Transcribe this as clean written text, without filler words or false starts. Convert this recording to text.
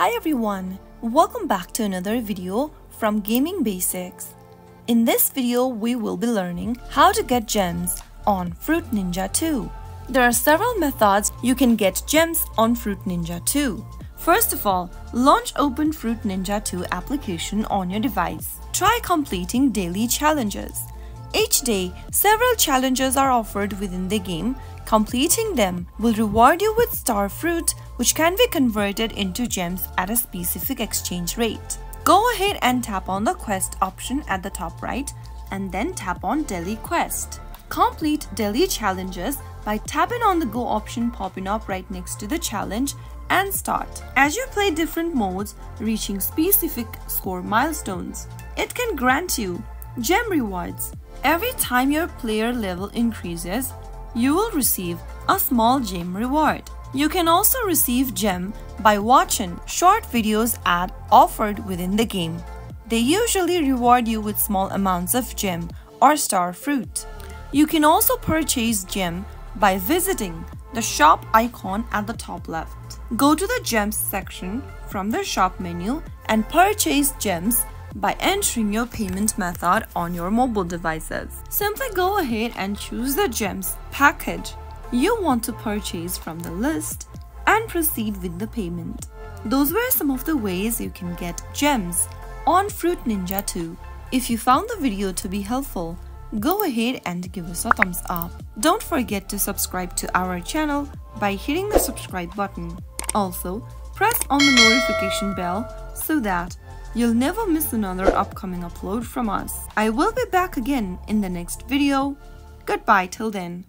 Hi everyone, welcome back to another video from Gaming Basics. In this video, we will be learning how to get gems on Fruit Ninja 2. There are several methods you can get gems on Fruit Ninja 2. First of all, launch Open Fruit Ninja 2 application on your device. Try completing daily challenges. Each day, several challenges are offered within the game. Completing them will reward you with star fruit, which can be converted into gems at a specific exchange rate. Go ahead and tap on the quest option at the top right and then tap on daily quest. Complete daily challenges by tapping on the go option popping up right next to the challenge and start. As you play different modes, reaching specific score milestones, it can grant you gem rewards. Every time your player level increases, you will receive a small gem reward. You can also receive gem by watching short videos offered within the game. They usually reward you with small amounts of gem or star fruit. You can also purchase gem by visiting the shop icon at the top left. Go to the gems section from the shop menu and purchase gems by entering your payment method on your mobile devices. Simply go ahead and choose the gems package you want to purchase from the list and proceed with the payment. Those were some of the ways you can get gems on Fruit Ninja 2. If you found the video to be helpful, go ahead and give us a thumbs up. Don't forget to subscribe to our channel by hitting the subscribe button. Also, press on the notification bell so that you'll never miss another upcoming upload from us. I will be back again in the next video. Goodbye till then.